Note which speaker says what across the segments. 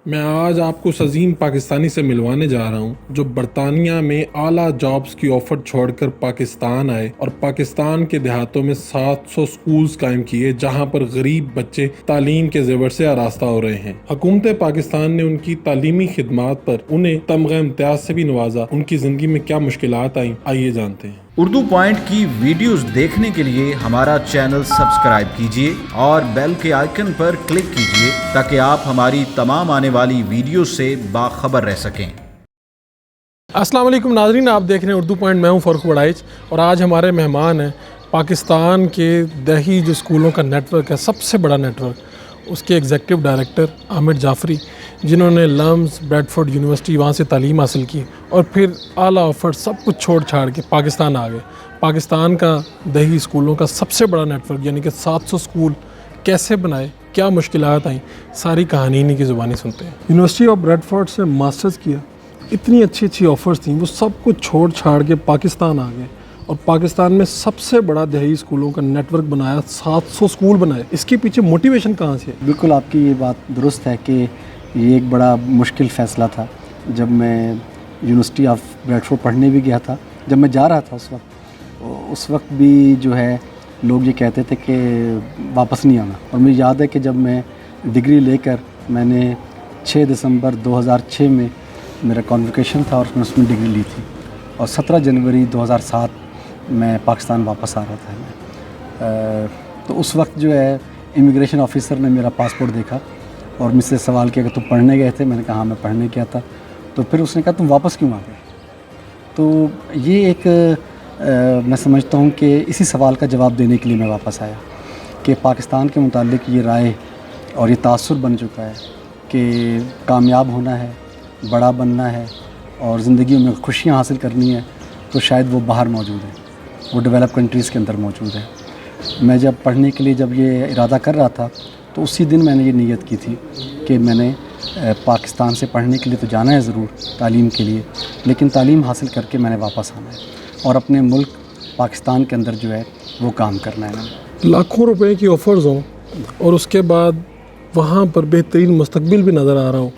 Speaker 1: میں آج آپ کو اس عظیم پاکستانی سے ملوانے جا رہا ہوں جو برطانیہ میں اعلیٰ جابز کی آفر چھوڑ کر پاکستان آئے اور پاکستان کے دیہاتوں میں 700 سکولز قائم کیے جہاں پر غریب بچے تعلیم کے زیور سے آراستہ ہو رہے ہیں۔ حکومت پاکستان نے ان کی تعلیمی خدمات پر انہیں تمغہ امتیاز سے بھی نوازا۔ ان کی زندگی میں کیا مشکلات آئیں، آئیے جانتے ہیں۔
Speaker 2: اردو پوائنٹ کی ویڈیوز دیکھنے کے لیے ہمارا چینل سبسکرائب کیجیے اور بیل کے آئیکن پر کلک کیجیے تاکہ آپ ہماری تمام آنے والی ویڈیوز سے باخبر رہ سکیں۔
Speaker 1: السلام علیکم ناظرین، آپ دیکھ رہے ہیں اردو پوائنٹ۔ میں ہوں فاروق وڑائچ اور آج ہمارے مہمان ہیں پاکستان کے دیہی جو اسکولوں کا نیٹ ورک ہے، سب سے بڑا نیٹ ورک، اس کے ایگزیکٹو ڈائریکٹر عامر جعفری، جنہوں نے لمز بریڈفورڈ یونیورسٹی وہاں سے تعلیم حاصل کی اور پھر اعلیٰ آفر سب کچھ چھوڑ چھاڑ کے پاکستان آ گئے۔ پاکستان کا دیہی اسکولوں کا سب سے بڑا نیٹ ورک یعنی کہ 700 اسکول کیسے بنائے، کیا مشکلات آئیں، ساری کہانی انہی کی زبانی سنتے ہیں۔ یونیورسٹی آف بریڈفورڈ سے ماسٹرز کیا، اتنی اچھی اچھی آفرز تھیں، وہ سب کچھ چھوڑ چھاڑ کے پاکستان آ گئے اور پاکستان میں سب سے بڑا دیہی اسکولوں کا نیٹ ورک بنایا، 700 اسکول بنائے۔ اس کے پیچھے موٹیویشن کہاں سے ہے؟
Speaker 3: بالکل آپ کی یہ بات درست ہے کہ یہ ایک بڑا مشکل فیصلہ تھا۔ جب میں یونیورسٹی آف بریڈفورڈ پڑھنے بھی گیا تھا، جب میں جا رہا تھا اس وقت بھی جو ہے لوگ یہ کہتے تھے کہ واپس نہیں آنا، اور مجھے یاد ہے کہ جب میں ڈگری لے کر میں نے 6 دسمبر 2006 میں میرا کانوکیشن تھا اور اس میں ڈگری لی تھی، اور 17 جنوری 2007 میں پاکستان واپس آ رہا تھا۔ تو اس وقت جو ہے امیگریشن آفیسر نے میرا پاسپورٹ دیکھا اور مجھ سے سوال کیا کہ تم پڑھنے گئے تھے؟ میں نے کہا ہاں میں پڑھنے گیا تھا۔ تو پھر اس نے کہا تم واپس کیوں آ گئے؟ تو یہ ایک میں سمجھتا ہوں کہ اسی سوال کا جواب دینے کے لیے میں واپس آیا کہ پاکستان کے متعلق یہ رائے اور یہ تاثر بن چکا ہے کہ کامیاب ہونا ہے، بڑا بننا ہے اور زندگی میں خوشیاں حاصل کرنی ہے تو شاید وہ باہر موجود ہے، وہ ڈیولپ کنٹریز کے اندر موجود ہے۔ میں جب پڑھنے کے لیے جب یہ ارادہ کر رہا تھا تو اسی دن میں نے یہ نیت کی تھی کہ میں نے پاکستان سے پڑھنے کے لیے تو جانا ہے ضرور تعلیم کے لیے، لیکن تعلیم حاصل کر کے میں نے واپس آنا ہے اور اپنے ملک پاکستان کے اندر جو ہے وہ کام کرنا ہے۔
Speaker 1: لاکھوں روپے کی آفرز ہوں اور اس کے بعد وہاں پر بہترین مستقبل بھی نظر آ رہا ہو،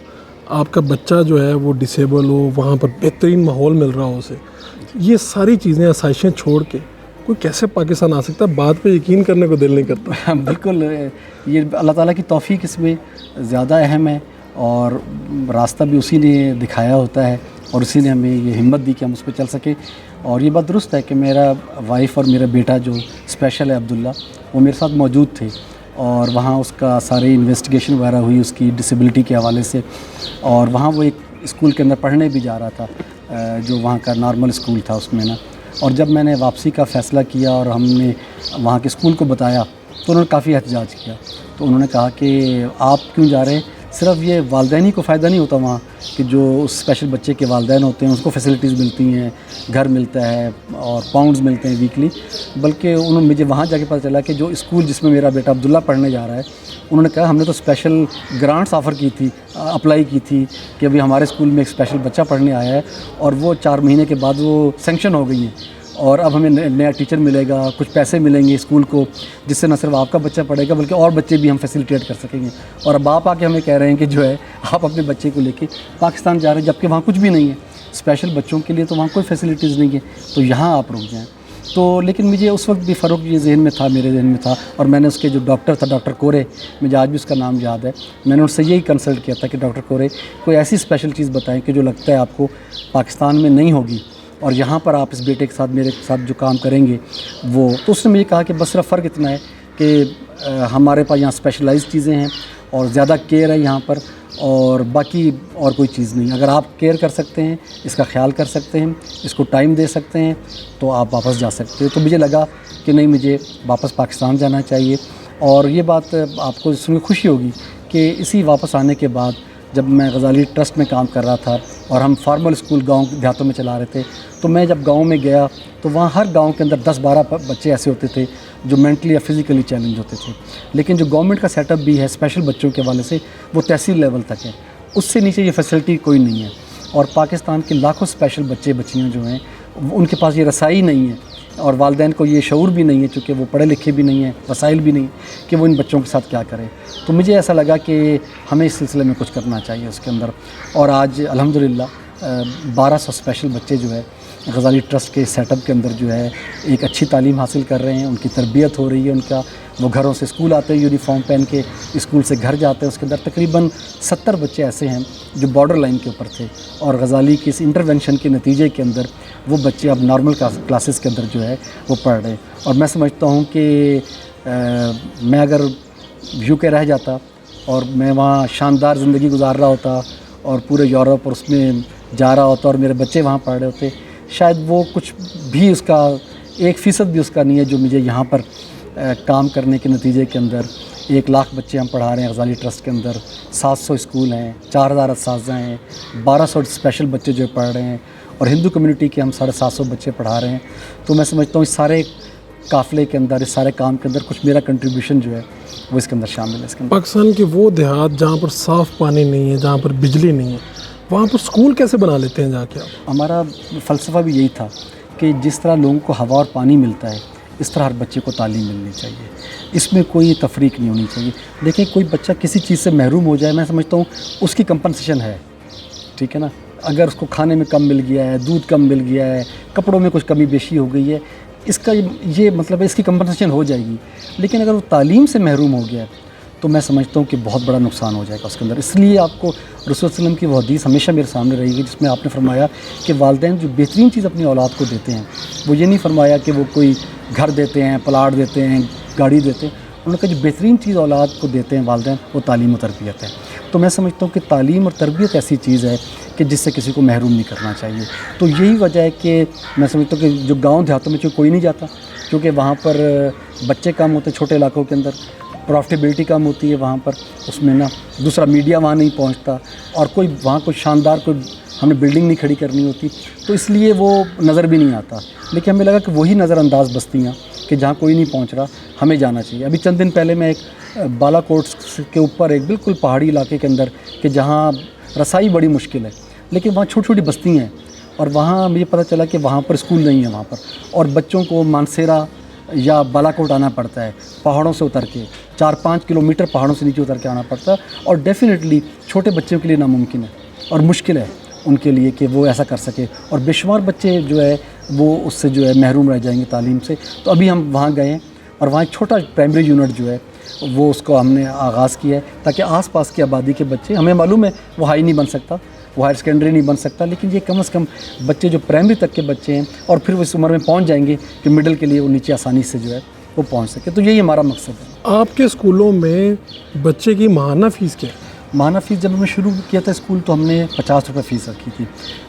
Speaker 1: آپ کا بچہ جو ہے وہ ڈسیبل ہو، وہاں پر بہترین ماحول مل رہا ہو اسے، یہ ساری چیزیں آسائشیں چھوڑ کے کوئی کیسے پاکستان آ سکتا ہے؟ بات پہ یقین کرنے کو دل نہیں کرتا۔
Speaker 3: بالکل، یہ اللہ تعالیٰ کی توفیق اس میں زیادہ اہم ہے اور راستہ بھی اسی نے دکھایا ہوتا ہے اور اسی نے ہمیں یہ ہمت دی کہ ہم اس پہ چل سکیں۔ اور یہ بات درست ہے کہ میرا وائف اور میرا بیٹا جو اسپیشل ہے عبداللہ، وہ میرے ساتھ موجود تھے اور وہاں اس کا ساری انویسٹیگیشن وغیرہ ہوئی اس کی ڈسیبلٹی کے حوالے سے، اور وہاں وہ ایک اسکول کے اندر پڑھنے بھی جا رہا تھا جو وہاں کا نارمل اسکول تھا اس میں نا۔ اور جب میں نے واپسی کا فیصلہ کیا اور ہم نے وہاں کے اسکول کو بتایا تو انہوں نے کافی احتجاج کیا۔ تو انہوں نے کہا کہ آپ کیوں جا رہے ہیں؟ صرف یہ والدین ہی کو فائدہ نہیں ہوتا وہاں کہ جو اس اسپیشل بچے کے والدین ہوتے ہیں اس کو فیسلٹیز ملتی ہیں، گھر ملتا ہے اور پاؤنڈز ملتے ہیں ویکلی، بلکہ مجھے وہاں جا کے پتہ چلا کہ جو اسکول جس میں میرا بیٹا عبداللہ پڑھنے جا رہا ہے، انہوں نے کہا ہم نے تو اسپیشل گرانٹس آفر کی تھی، اپلائی کی تھی کہ ابھی ہمارے اسکول میں ایک اسپیشل بچہ پڑھنے آیا ہے اور وہ 4 مہینے کے بعد وہ سینکشن ہو گئی ہیں اور اب ہمیں نیا ٹیچر ملے گا، کچھ پیسے ملیں گے اسکول کو، جس سے نہ صرف آپ کا بچہ پڑھے گا بلکہ اور بچے بھی ہم فیسیلیٹیٹ کر سکیں گے۔ اور اب آپ آ کے ہمیں کہہ رہے ہیں کہ جو ہے آپ اپنے بچے کو لے کے پاکستان جا رہے ہیں، جبکہ وہاں کچھ بھی نہیں ہے، اسپیشل بچوں کے لیے تو وہاں کوئی فیسیلیٹیز نہیں ہے، تو یہاں آپ رک جائیں۔ تو لیکن مجھے اس وقت بھی فروغ یہ ذہن میں تھا، میرے ذہن میں تھا، اور میں نے اس کے جو ڈاکٹر تھا ڈاکٹر کورے، مجھے آج بھی اس کا نام یاد ہے، میں نے ان سے یہی کنسلٹ کیا تھا کہ ڈاکٹر کورے کوئی ایسی اسپیشل چیز بتائیں کہ جو لگتا ہے آپ کو پاکستان میں نہیں ہوگی اور یہاں پر آپ اس بیٹے کے ساتھ میرے ساتھ جو کام کریں گے وہ۔ تو اس نے مجھے کہا کہ بس صرف فرق اتنا ہے کہ ہمارے پاس یہاں اسپیشلائزڈ چیزیں ہیں اور زیادہ کیئر ہے یہاں پر، اور باقی اور کوئی چیز نہیں۔ اگر آپ کیئر کر سکتے ہیں، اس کا خیال کر سکتے ہیں، اس کو ٹائم دے سکتے ہیں تو آپ واپس جا سکتے ہیں۔ تو مجھے لگا کہ نہیں، مجھے واپس پاکستان جانا چاہیے۔ اور یہ بات آپ کو سن کے خوشی ہوگی کہ اسی واپس آنے کے بعد جب میں غزالی ٹرسٹ میں کام کر رہا تھا اور ہم فارمل اسکول گاؤں دیہاتوں میں چلا رہے تھے، تو میں جب گاؤں میں گیا تو وہاں ہر گاؤں کے اندر 10-12 بچے ایسے ہوتے تھے جو مینٹلی یا فزیکلی چیلنج ہوتے تھے، لیکن جو گورنمنٹ کا سیٹ اپ بھی ہے اسپیشل بچوں کے حوالے سے وہ تحصیل لیول تک ہے، اس سے نیچے یہ فیسلٹی کوئی نہیں ہے۔ اور پاکستان کے لاکھوں اسپیشل بچے بچیاں جو ہیں ان کے پاس یہ رسائی نہیں ہے اور والدین کو یہ شعور بھی نہیں ہے، چونکہ وہ پڑھے لکھے بھی نہیں ہیں، وسائل بھی نہیں کہ وہ ان بچوں کے ساتھ کیا کریں. تو مجھے ایسا لگا کہ ہمیں اس سلسلے میں کچھ کرنا چاہیے اس کے اندر. اور آج الحمدللہ 1200 اسپیشل بچے جو ہے غزالی ٹرسٹ کے سیٹ اپ کے اندر جو ہے ایک اچھی تعلیم حاصل کر رہے ہیں. ان کی تربیت ہو رہی ہے، ان کا وہ گھروں سے اسکول آتے ہیں یونیفارم پہن کے، اسکول سے گھر جاتے ہیں. اس کے اندر تقریباً 70 بچے ایسے ہیں جو بارڈر لائن کے اوپر تھے، اور غزالی کی اس انٹرونشن کے نتیجے کے اندر وہ بچے اب نارمل کلاسز کے اندر جو ہے وہ پڑھ رہے ہیں. اور میں سمجھتا ہوں کہ میں اگر UK رہ جاتا اور میں وہاں شاندار زندگی گزار رہا ہوتا اور پورے یورپ اور اس میں جا رہا ہوتا اور میرے بچے وہاں پڑھ رہے ہوتے، شاید وہ کچھ بھی اس کا 1% بھی اس کا نہیں ہے جو مجھے یہاں پر کام کرنے کے نتیجے کے اندر 1 لاکھ بچے ہم پڑھا رہے ہیں غزالی ٹرسٹ کے اندر. 700 اسکول ہیں، 4000 اساتذہ ہیں، 1200 اسپیشل بچے جو پڑھ رہے ہیں، اور ہندو کمیونٹی کے ہم 750 بچے پڑھا رہے ہیں. تو میں سمجھتا ہوں اس سارے قافلے کے اندر، اس سارے کام کے اندر کچھ میرا کنٹریبیوشن جو ہے وہ اس کے اندر شامل ہے. اس کے اندر
Speaker 1: پاکستان کے وہ دیہات جہاں پر صاف پانی نہیں ہے، جہاں پر بجلی نہیں ہے، وہاں پر اسکول کیسے بنا لیتے ہیں جا کے آپ؟
Speaker 3: ہمارا فلسفہ بھی یہی تھا کہ جس طرح لوگوں کو ہوا اور پانی ملتا ہے اس طرح ہر بچے کو تعلیم ملنی چاہیے. اس میں کوئی تفریق نہیں ہونی چاہیے. دیکھیں کوئی بچہ کسی چیز سے محروم ہو جائے، میں سمجھتا ہوں اس کی کمپنسیشن ہے، ٹھیک ہے نا. اگر اس کو کھانے میں کم مل گیا ہے، دودھ کم مل گیا ہے، کپڑوں میں کچھ کمی بیشی ہو گئی ہے، اس کا یہ مطلب ہے اس کی کمپنسیشن ہو جائے گی. لیکن اگر وہ تعلیم سے محروم ہو گیا ہے تو میں سمجھتا ہوں کہ بہت بڑا نقصان ہو جائے گا اس کے اندر. اس لیے آپ کو رسول صلی اللہ علیہ وسلم کی وہ حدیث ہمیشہ میرے سامنے رہے گی جس میں آپ نے فرمایا کہ والدین جو بہترین چیز اپنی اولاد کو دیتے ہیں، وہ یہ نہیں فرمایا کہ وہ کوئی گھر دیتے ہیں، پلاٹ دیتے ہیں، گاڑی دیتے ہیں. انہوں نے کہا جو بہترین چیز اولاد کو دیتے ہیں والدین وہ تعلیم و تربیت ہے. تو میں سمجھتا ہوں کہ تعلیم اور تربیت ایسی چیز ہے کہ جس سے کسی کو محروم نہیں کرنا چاہیے. تو یہی وجہ ہے کہ میں سمجھتا ہوں کہ جو گاؤں دیہاتوں میں کوئی نہیں جاتا، کیونکہ وہاں پر بچے کم ہوتے ہیں، چھوٹے علاقوں کے اندر پروفٹیبلٹی کم ہوتی ہے وہاں پر، اس میں نا دوسرا میڈیا وہاں نہیں پہنچتا، اور کوئی وہاں کوئی شاندار کوئی ہمیں بلڈنگ نہیں کھڑی کرنی ہوتی، تو اس لیے وہ نظر بھی نہیں آتا. لیکن ہمیں لگا کہ وہی نظر انداز بستیاں کہ جہاں کوئی نہیں پہنچ رہا ہمیں جانا چاہیے. ابھی چند دن پہلے میں ایک بالا کوٹ کے اوپر ایک بالکل پہاڑی علاقے کے اندر کہ جہاں رسائی بڑی مشکل ہے، لیکن وہاں چھوٹی چھوٹی بستیاں ہیں، اور وہاں مجھے پتہ چلا کہ وہاں پر اسکول نہیں ہے وہاں پر، اور بچوں کو مانسیرا یا بالا کوٹ آنا پڑتا ہے پہاڑوں سے اتر کے، 4-5 کلومیٹر پہاڑوں سے نیچے اتر کے آنا پڑتا ہے. اور ڈیفینیٹلی چھوٹے بچوں کے لیے ناممکن ہے اور مشکل ہے ان کے لیے کہ وہ ایسا کر سکے، اور بے شمار بچے جو ہے وہ اس سے جو ہے محروم رہ جائیں گے تعلیم سے. تو ابھی ہم وہاں گئے ہیں اور وہاں ایک چھوٹا پرائمری یونٹ جو ہے وہ اس کو ہم نے آغاز کیا ہے تاکہ آس پاس کی آبادی کے بچے، ہمیں معلوم ہے وہ ہائی نہیں بن سکتا، وہ ہائر سیکنڈری نہیں بن سکتا، لیکن یہ کم از کم بچے جو پرائمری تک کے بچے ہیں اور پھر وہ اس عمر میں پہنچ جائیں گے کہ مڈل کے لیے وہ نیچے آسانی سے جو ہے وہ پہنچ سکے. تو یہی ہمارا مقصد ہے.
Speaker 1: آپ کے اسکولوں میں بچے کی ماہانہ فیس کیا ہے؟
Speaker 3: ماہانہ فیس جب ہم نے شروع کیا تھا اسکول تو ہم نے 50 روپے فیس رکھی تھی.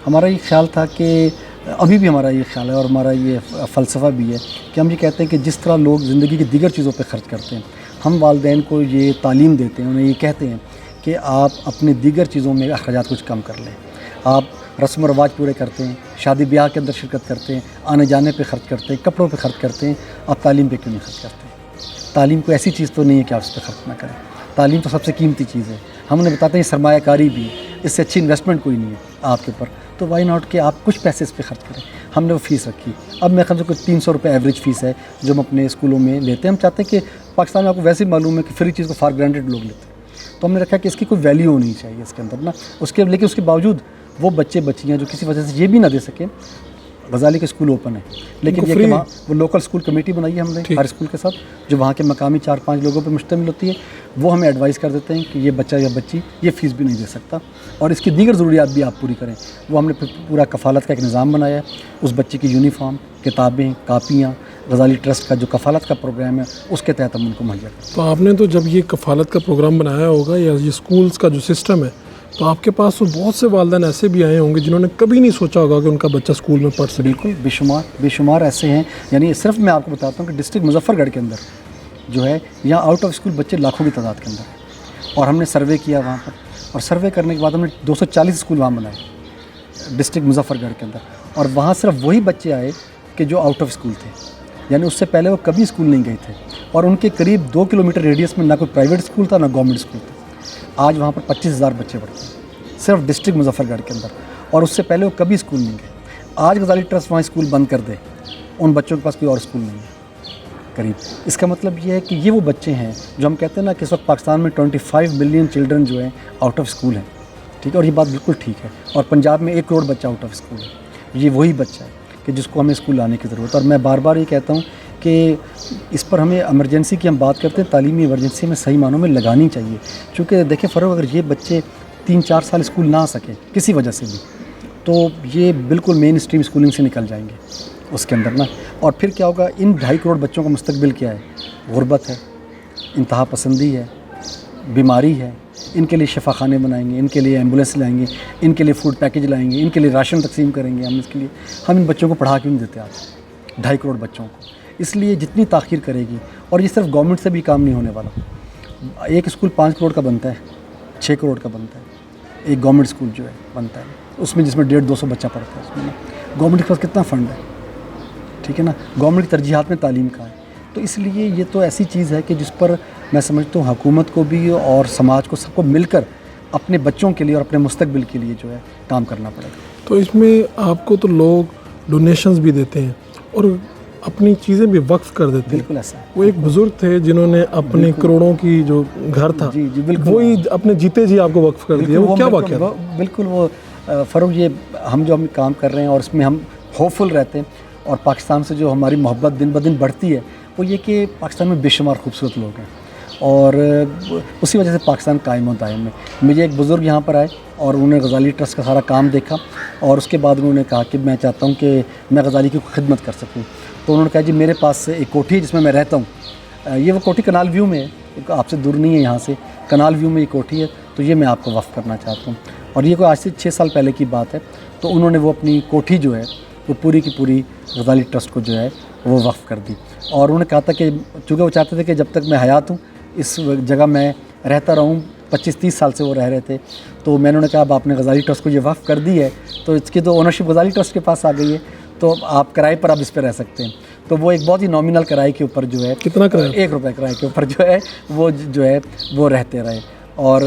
Speaker 3: ہمارا یہ خیال تھا کہ ابھی بھی ہمارا یہ خیال ہے اور ہمارا یہ فلسفہ بھی ہے کہ ہم یہ کہتے ہیں کہ جس طرح لوگ زندگی کی دیگر چیزوں پہ خرچ کرتے ہیں، ہم والدین کو یہ تعلیم دیتے ہیں، انہیں یہ کہتے ہیں کہ آپ اپنے دیگر چیزوں میں اخراجات کچھ کم کر لیں. آپ رسم و رواج پورے کرتے ہیں، شادی بیاہ کے اندر شرکت کرتے ہیں، آنے جانے پہ خرچ کرتے ہیں، کپڑوں پہ خرچ کرتے ہیں، آپ تعلیم پہ کیوں نہیں خرچ کرتے؟ تعلیم کوئی ایسی چیز تو نہیں ہے کہ آپ اس پہ خرچ نہ کریں. تعلیم تو سب سے قیمتی چیز ہے. ہم نے بتاتے ہیں یہ سرمایہ کاری بھی ہے، اس سے اچھی انویسٹمنٹ کوئی نہیں ہے آپ کے اوپر. تو وائی ناٹ کہ آپ کچھ پیسے اس پہ خرچ کریں. ہم نے وہ فیس رکھی. اب میں خیال سے کوئی 300 روپے ایوریج فیس ہے جو ہم اپنے اسکولوں میں لیتے ہیں. ہم چاہتے ہیں کہ پاکستان میں آپ کو ویسے ہی معلوم ہے کہ فری چیز کو فار گرانٹیڈ لوگ لیتے ہیں، تو ہم نے رکھا کہ اس کی کوئی ویلیو ہونی چاہیے اس کے اندر نا. لیکن اس کے باوجود وہ بچے بچیاں جو کسی وجہ سے یہ بھی نہ دے سکیں، غزالی کے اسکول اوپن ہے، لیکن یہ کہ وہاں وہ لوکل اسکول کمیٹی بنائی ہے ہم نے ہر اسکول کے ساتھ، جو وہاں کے مقامی 4-5 لوگوں پہ مشتمل ہوتی ہے. وہ ہمیں ایڈوائز کر دیتے ہیں کہ یہ بچہ یا بچی یہ فیس بھی نہیں دے سکتا اور اس کی دیگر ضروریات بھی آپ پوری کریں. وہ ہم نے پورا کفالت کا ایک نظام بنایا ہے. اس بچے کی یونیفارم، کتابیں، کاپیاں غزالی ٹرسٹ کا جو کفالت کا پروگرام ہے اس کے تحت ہم ان کو مہیا کرتے ہیں.
Speaker 1: تو آپ نے تو جب یہ کفالت کا پروگرام بنایا ہوگا یا یہ اسکولس کا جو سسٹم ہے، تو آپ کے پاس تو بہت سے والدین ایسے بھی آئے ہوں گے جنہوں نے کبھی نہیں سوچا ہوگا کہ ان کا بچہ اسکول میں پڑھ سکے.
Speaker 3: بالکل بے شمار ایسے ہیں. یعنی صرف میں آپ کو بتاتا ہوں کہ ڈسٹرکٹ مظفر گڑھ کے اندر جو ہے یہاں آؤٹ آف اسکول بچے لاکھوں کی تعداد کے اندر ہیں. اور ہم نے سروے کیا وہاں پر، اور سروے کرنے کے بعد ہم نے 240 اسکول وہاں بنائے ڈسٹرکٹ مظفر گڑھ کے اندر. اور وہاں صرف وہی بچے آئے کہ جو آؤٹ آف اسکول تھے، یعنی اس سے پہلے وہ کبھی اسکول نہیں گئے تھے. اور ان کے قریب 2 کلومیٹر ریڈیس میں نہ کوئی پرائیویٹ اسکول تھا نہ گورنمنٹ اسکول تھا. آج وہاں پر 25,000 بچے پڑھتے ہیں صرف ڈسٹرکٹ مظفر گڑھ کے اندر، اور اس سے پہلے وہ کبھی اسکول نہیں گئے. آج غزالی ٹرسٹ وہاں اسکول بند کر دے ان بچوں کے پاس کوئی اور اسکول نہیں ہے قریب. اس کا مطلب یہ ہے کہ یہ وہ بچے ہیں جو ہم کہتے ہیں نا کہ اس وقت پاکستان میں 25 ملین چلڈرن جو ہیں آؤٹ آف اسکول ہیں, ٹھیک ہے, اور یہ بات بالکل ٹھیک ہے. اور پنجاب میں 1 کروڑ بچہ آؤٹ آف اسکول ہے. یہ وہی بچہ ہے کہ جس کو ہمیں اسکول لانے کی ضرورت ہے. اور میں بار بار یہ کہتا ہوں کہ اس پر ہمیں ایمرجنسی کی ہم بات کرتے ہیں, تعلیمی ایمرجنسی میں صحیح معنوں میں لگانی چاہیے. چونکہ دیکھیں فاروق, اگر یہ بچے 3-4 سال اسکول نہ آ سکیں کسی وجہ سے بھی, تو یہ بالکل مین اسٹریم اسکولنگ سے نکل جائیں گے اس کے اندر نا. اور پھر کیا ہوگا, ان 2.5 کروڑ بچوں کا مستقبل کیا ہے؟ غربت ہے, انتہا پسندی ہے, بیماری ہے. ان کے لیے شفا خانے بنائیں گے, ان کے لیے ایمبولینس لائیں گے, ان کے لیے فوڈ پیکج لائیں گے, ان کے لیے راشن تقسیم کریں گے. ہم اس کے لیے ہم ان بچوں کو پڑھا کیوں نہیں دیتے آج 2.5 کروڑ بچوں کو؟ اس لیے جتنی تاخیر کرے گی, اور یہ صرف گورنمنٹ سے بھی کام نہیں ہونے والا. ایک اسکول 5 کروڑ کا بنتا ہے, 6 کروڑ کا بنتا ہے. ایک گورنمنٹ اسکول جو ہے بنتا ہے اس میں, جس میں 150-200 بچہ پڑھتا ہے, اس میں نا گورنمنٹ کے پاس کتنا فنڈ ہے, ٹھیک ہے نا. گورنمنٹ کی ترجیحات میں تعلیم کا ہے. تو اس لیے یہ تو ایسی چیز ہے کہ جس پر میں سمجھتا ہوں حکومت کو بھی اور سماج کو, سب کو مل کر اپنے بچوں کے لیے اور اپنے مستقبل کے لیے جو ہے کام کرنا پڑے گا.
Speaker 1: تو اس میں آپ کو تو لوگ ڈونیشنز بھی دیتے ہیں اور اپنی چیزیں بھی وقف کر دیتے ہیں.
Speaker 3: بالکل ایسا ہے.
Speaker 1: وہ ایک بزرگ تھے جنہوں نے اپنے کروڑوں کی جو گھر تھا
Speaker 3: جی بالکل,
Speaker 1: وہی اپنے جیتے جی آپ کو وقف کر دیا. وہ کیا واقعہ تھا؟
Speaker 3: بالکل وہ فاروق, یہ ہم جو کام کر رہے ہیں اور اس میں ہم ہوپ فل رہتے ہیں, اور پاکستان سے جو ہماری محبت دن بدن بڑھتی ہے, وہ یہ کہ پاکستان میں بے شمار خوبصورت لوگ ہیں, اور اسی وجہ سے پاکستان قائم و دائم ہے. مجھے ایک بزرگ یہاں پر آئے اور انہوں نے غزالی ٹرسٹ کا سارا کام دیکھا, اور اس کے بعد انہوں نے کہا کہ میں چاہتا ہوں کہ میں غزالی کی خدمت کر سکوں. تو انہوں نے کہا جی میرے پاس ایک کوٹھی ہے جس میں رہتا ہوں. یہ وہ کوٹھی کنال ویو میں ہے, آپ سے دور نہیں ہے یہاں سے, کنال ویو میں یہ کوٹھی ہے. تو یہ میں آپ کو وقف کرنا چاہتا ہوں. اور یہ کوئی آج سے 6 سال پہلے کی بات ہے. تو انہوں نے وہ اپنی کوٹھی جو ہے وہ پوری کی پوری غزالی ٹرسٹ کو جو ہے وہ وقف کر دی. اور انہوں نے کہا تھا کہ چونکہ وہ چاہتے تھے کہ جب تک میں حیات ہوں اس جگہ میں رہتا رہوں. 25-30 سال سے وہ رہ رہے تھے. تو میں نے کہا اب آپ نے غزالی ٹرسٹ کو یہ وقف کر دی ہے تو اس کی تو اونرشپ غزالی ٹرسٹ کے پاس آ گئی ہے, تو آپ کرائے پر اب اس پہ رہ سکتے ہیں. تو وہ ایک بہت ہی نامینل کرائے کے اوپر جو ہے,
Speaker 1: کتنا کرایہ؟
Speaker 3: 1 روپے کرائے کے اوپر جو ہے وہ رہتے رہے. اور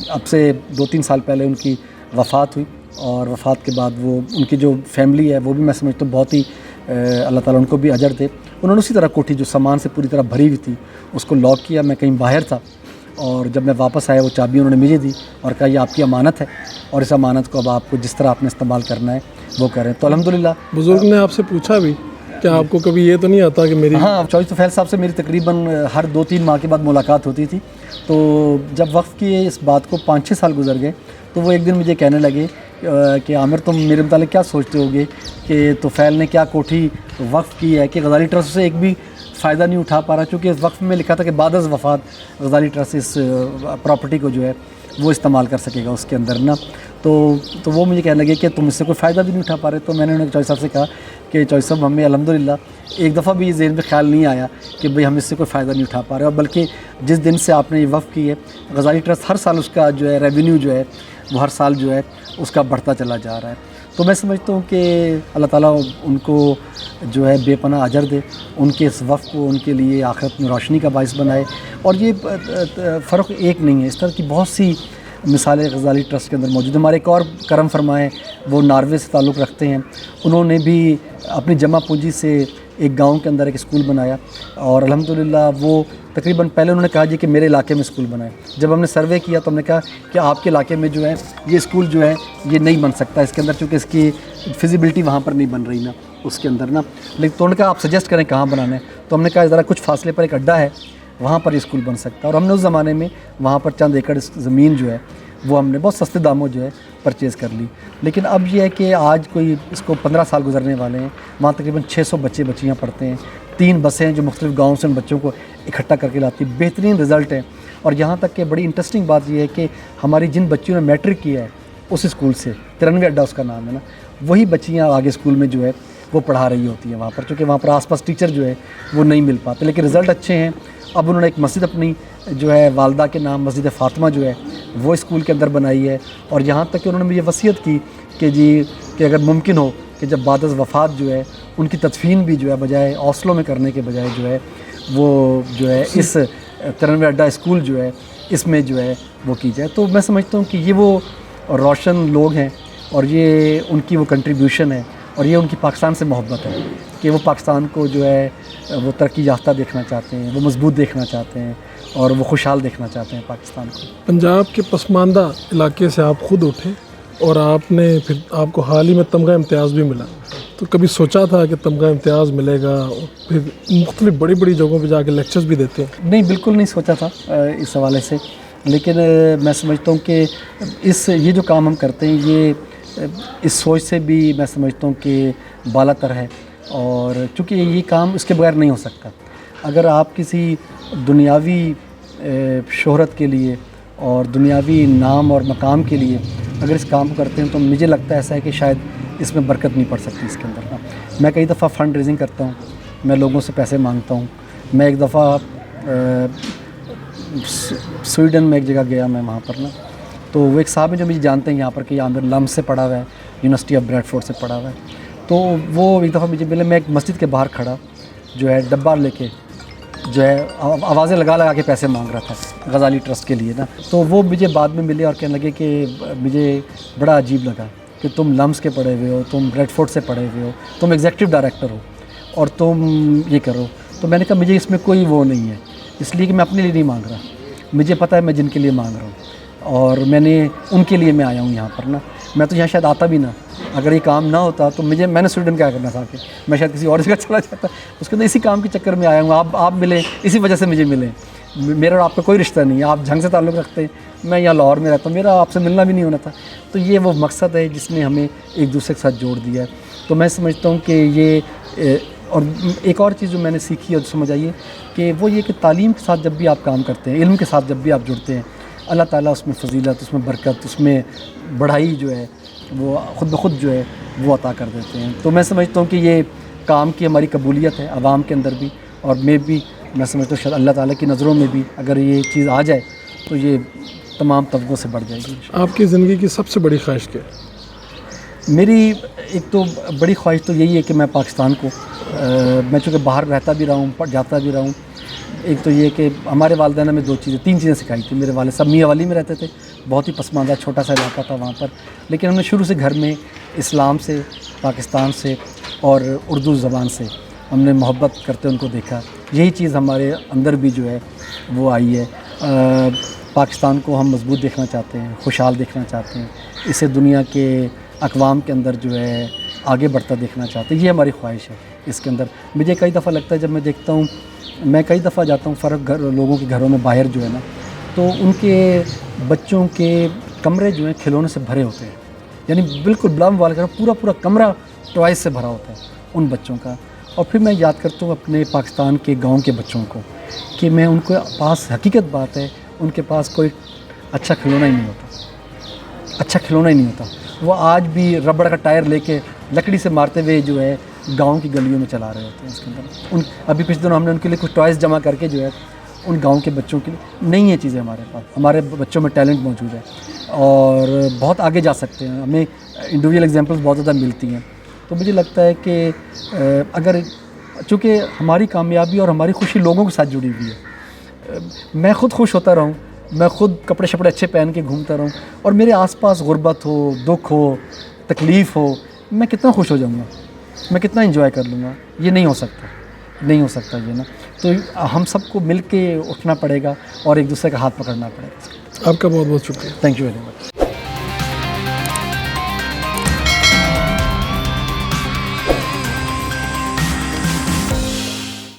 Speaker 3: اب سے 2-3 سال پہلے ان کی وفات ہوئی, اور وفات کے بعد وہ ان کی جو فیملی ہے وہ بھی میں سمجھتا ہوں بہت ہی اللہ تعالیٰ ان کو بھی اجر دے. انہوں نے اسی طرح کوٹھی جو سامان سے پوری طرح بھری ہوئی تھی اس کو لاک کیا. میں کہیں باہر تھا, اور جب میں واپس آیا وہ چابی انہوں نے مجھے دی اور کہا یہ آپ کی امانت ہے, اور اس امانت کو اب آپ کو جس طرح آپ نے استعمال کرنا ہے وہ کریں. تو الحمدللہ
Speaker 1: بزرگ نے آپ سے پوچھا بھی کہ آپ کو کبھی یہ تو نہیں آتا کہ میری؟
Speaker 3: ہاں, چوہدری طفیل صاحب سے میری تقریباً ہر 2-3 ماہ کے بعد ملاقات ہوتی تھی. تو جب وقف کی اس بات کو 5-6 سال گزر گئے تو وہ ایک دن مجھے کہنے لگے کہ عامر تم میرے متعلق کیا سوچتے ہوگے کہ طفیل نے کیا کوٹھی وقف کی ہے کہ غزالی ٹرسٹ سے ایک بھی فائدہ نہیں اٹھا پا رہا, چونکہ اس وقف میں لکھا تھا کہ بعد از وفات غزالی ٹرسٹ اس پراپرٹی کو جو ہے وہ استعمال کر سکے گا اس کے اندر نا. تو وہ مجھے کہنے لگے کہ تم اس سے کوئی فائدہ بھی نہیں اٹھا پا رہے. تو میں نے چوہدری صاحب سے کہا کہ چوہدری صاحب ہمیں الحمدللہ ایک دفعہ بھی یہ ذہن میں خیال نہیں آیا کہ بھئی ہم اس سے کوئی فائدہ نہیں اٹھا پا رہے, اور بلکہ جس دن سے آپ نے یہ وقف کی ہے غزالی ٹرسٹ ہر سال اس کا جو ہے ریونیو جو ہے وہ ہر سال جو ہے اس کا بڑھتا چلا جا رہا ہے. تو میں سمجھتا ہوں کہ اللہ تعالیٰ ان کو جو ہے بے پناہ اجر دے, ان کے اس وقف کو ان کے لیے آخرت میں روشنی کا باعث بنائے. اور یہ فرق ایک نہیں ہے, اس طرح کی بہت سی مثالیں غزالی ٹرسٹ کے اندر موجود ہیں. ہمارے ایک اور کرم فرمائے وہ ناروے سے تعلق رکھتے ہیں, انہوں نے بھی اپنی جمع پونجی سے ایک گاؤں کے اندر ایک اسکول بنایا, اور الحمدللہ وہ تقریباً پہلے انہوں نے کہا جی کہ میرے علاقے میں اسکول بنائے. جب ہم نے سروے کیا تو ہم نے کہا کہ آپ کے علاقے میں جو ہے یہ اسکول جو ہے یہ نہیں بن سکتا اس کے اندر, چونکہ اس کی فیزیبلٹی وہاں پر نہیں بن رہی نا اس کے اندر نا. لیکن تو انہوں نے کہا آپ سجیسٹ کریں کہاں بنانا ہے. تو ہم نے کہا ذرا کچھ فاصلے پر ایک اڈا ہے وہاں پر یہ اسکول بن سکتا ہے. اور ہم نے اس زمانے میں وہاں پر چند ایکڑ زمین جو ہے وہ ہم نے بہت سستے داموں جو ہے پرچیز کر لی. لیکن اب یہ ہے کہ آج کوئی اس کو 15 سال گزرنے والے ہیں, وہاں تقریباً 600 بچے بچیاں پڑھتے ہیں. 3 بسیں ہیں جو مختلف گاؤں سے ان بچوں کو اکٹھا کر کے لاتی, بہترین رزلٹ ہے. اور یہاں تک کہ بڑی انٹرسٹنگ بات یہ ہے کہ ہماری جن بچیوں نے میٹرک کیا ہے اس اسکول سے, 93 اڈا اس کا نام ہے نا, وہی بچیاں آگے اسکول میں جو ہے وہ پڑھا رہی ہوتی ہیں وہاں پر, چونکہ وہاں پر آس پاس ٹیچر جو ہے وہ نہیں مل پاتے. لیکن رزلٹ اچھے ہیں. اب انہوں نے ایک مسجد اپنی جو ہے والدہ کے نام مسجد فاطمہ جو ہے وہ اسکول کے اندر بنائی ہے. اور یہاں تک کہ انہوں نے مجھے وصیت کی کہ جی کہ اگر ممکن ہو کہ جب بعد از وفات جو ہے ان کی تدفین بھی جو ہے بجائے حوصلوں میں کرنے کے بجائے جو ہے وہ جو ہے اس 93 اڈا اسکول جو ہے اس میں جو ہے وہ کی جائے. تو میں سمجھتا ہوں کہ یہ وہ روشن لوگ ہیں, اور یہ ان کی وہ کنٹریبیوشن ہے, اور یہ ان کی پاکستان سے محبت ہے. کہ وہ پاکستان کو جو ہے وہ ترقی یافتہ دیکھنا چاہتے ہیں, وہ مضبوط دیکھنا چاہتے ہیں, اور وہ خوشحال دیکھنا چاہتے ہیں پاکستان کو.
Speaker 1: پنجاب کے پسماندہ علاقے سے آپ خود اٹھے اور آپ نے پھر آپ کو حال ہی میں تمغہ امتیاز بھی ملا, تو کبھی سوچا تھا کہ تمغہ امتیاز ملے گا اور پھر مختلف بڑی بڑی جگہوں پہ جا کے لیکچرز بھی دیتے ہیں؟
Speaker 3: نہیں, بالکل نہیں سوچا تھا اس حوالے سے, لیکن میں سمجھتا ہوں کہ یہ جو کام ہم کرتے ہیں یہ اس سوچ سے بھی میں سمجھتا ہوں کہ بالا تر ہے, اور چونکہ یہ کام اس کے بغیر نہیں ہو سکتا. اگر آپ کسی دنیاوی شہرت کے لیے اور دنیاوی نام اور مقام کے لیے اگر اس کام کو کرتے ہیں تو مجھے لگتا ہے ایسا ہے کہ شاید اس میں برکت نہیں پڑ سکتی اس کے اندر. میں کئی دفعہ فنڈ ریزنگ کرتا ہوں, میں لوگوں سے پیسے مانگتا ہوں. میں ایک دفعہ سویڈن میں ایک جگہ گیا میں, وہاں پر نا تو وہ ایک صاحب ہیں جو مجھے جانتے ہیں یہاں پر کہ یہاں پر لم سے پڑھا ہوا ہے, یونیورسٹی آف بریڈ فورڈ سے پڑھا ہوا ہے. تو وہ ایک دفعہ مجھے ملے, میں ایک مسجد کے باہر کھڑا جو ہے ڈبہ لے کے جو ہے آوازیں لگا کے پیسے مانگ رہا تھا غزالی ٹرسٹ کے لیے نا. تو وہ مجھے بعد میں ملے اور کہنے لگے کہ مجھے بڑا عجیب لگا کہ تم لمس کے پڑھے ہوئے ہو, تم بریڈ فورڈ سے پڑھے ہوئے ہو, تم ایگزیکٹو ڈائریکٹر ہو اور تم یہ کرو. تو میں نے کہا مجھے اس میں کوئی وہ نہیں ہے, اس لیے کہ میں اپنے لیے نہیں مانگ رہا, مجھے پتہ ہے میں جن کے لیے مانگ رہا ہوں اور میں نے ان کے لیے میں آیا ہوں یہاں پر نا. میں تو یہاں شاید آتا بھی نہ, اگر یہ کام نہ ہوتا تو میں نے سویڈن کیا کرنا تھا کہ میں شاید کسی اور جگہ چلا جاتا. اس کے اندر اسی کام کے چکر میں آیا ہوں, آپ ملیں اسی وجہ سے مجھے ملیں. میرا اور آپ کا کوئی رشتہ نہیں ہے, آپ جھنگ سے تعلق رکھتے ہیں, میں یہاں لاہور میں رہتا ہوں, میرا آپ سے ملنا بھی نہیں ہونا تھا. تو یہ وہ مقصد ہے جس نے ہمیں ایک دوسرے کے ساتھ جوڑ دیا ہے. تو میں سمجھتا ہوں کہ یہ اور ایک اور چیز جو میں نے سیکھی اور سمجھ آئی ہے کہ وہ یہ کہ تعلیم کے ساتھ جب بھی آپ کام کرتے ہیں, علم کے ساتھ جب بھی آپ جڑتے ہیں, اللہ تعالیٰ اس میں فضیلت, اس میں برکت, اس میں بڑھائی جو ہے وہ خود بخود جو ہے وہ عطا کر دیتے ہیں. تو میں سمجھتا ہوں کہ یہ کام کی ہماری قبولیت ہے عوام کے اندر بھی, اور میں سمجھتا ہوں شاید اللہ تعالیٰ کی نظروں میں بھی اگر یہ چیز آ جائے تو یہ تمام طبقوں سے بڑھ جائے گی.
Speaker 1: آپ کی زندگی کی سب سے بڑی خواہش کیا ہے؟
Speaker 3: میری ایک تو بڑی خواہش تو یہی ہے کہ میں پاکستان کو میں چونکہ باہر رہتا بھی رہا ہوں, جاتا بھی رہا ہوں. ایک تو یہ کہ ہمارے والدین نے ہمیں 3 چیزیں سکھائی تھیں. میرے والد صاحب میاں والی میں رہتے تھے, بہت ہی پسماندہ چھوٹا سا علاقہ تھا وہاں پر, لیکن ہم نے شروع سے گھر میں اسلام سے, پاکستان سے اور اردو زبان سے ہم نے محبت کرتے ان کو دیکھا. یہی چیز ہمارے اندر بھی جو ہے وہ آئی ہے. پاکستان کو ہم مضبوط دیکھنا چاہتے ہیں, خوشحال دیکھنا چاہتے ہیں, اسے دنیا کے اقوام کے اندر جو ہے آگے بڑھتا دیکھنا چاہتے ہیں. یہ ہماری خواہش ہے اس کے اندر. مجھے کئی دفعہ لگتا ہے جب میں دیکھتا ہوں, میں کئی دفعہ جاتا ہوں لوگوں کے گھروں میں باہر جو ہے نا, تو ان کے بچوں کے کمرے جو ہیں کھلونے سے بھرے ہوتے ہیں, یعنی بالکل بلام والے پورا کمرہ ٹوائز سے بھرا ہوتا ہے ان بچوں کا. اور پھر میں یاد کرتا ہوں اپنے پاکستان کے گاؤں کے بچوں کو کہ میں ان کے پاس, حقیقت بات ہے, ان کے پاس کوئی اچھا کھلونا ہی نہیں ہوتا. وہ آج بھی ربڑ کا ٹائر لے کے لکڑی سے مارتے ہوئے جو ہے گاؤں کی گلیوں میں چلا رہے ہوتے ہیں. اس کے اندر ابھی پچھلے دنوں ہم نے ان کے لیے کچھ ٹوائز جمع کر کے جو ہے ان گاؤں کے بچوں کے لیے, نہیں ہیں چیزیں ہمارے پاس. ہمارے بچوں میں ٹیلنٹ موجود ہے اور بہت آگے جا سکتے ہیں, ہمیں انڈیویجول ایگزامپلس بہت زیادہ ملتی ہیں. تو مجھے لگتا ہے کہ اگر چونکہ ہماری کامیابی اور ہماری خوشی لوگوں کے ساتھ جڑی ہوئی ہے, میں خود خوش ہوتا رہوں, میں خود کپڑے شپڑے اچھے پہن کے گھومتا رہوں, اور میرے آس پاس غربت ہو, دکھ ہو, تکلیف ہو, میں کتنا خوش ہو جاؤں گا, میں کتنا انجوائے کر لوں گا. یہ نہیں ہو سکتا یہ نا. تو ہم سب کو مل کے اٹھنا پڑے گا اور ایک دوسرے کا ہاتھ پکڑنا پڑے گا.
Speaker 1: آپ کا بہت بہت شکریہ.
Speaker 3: Thank you very much.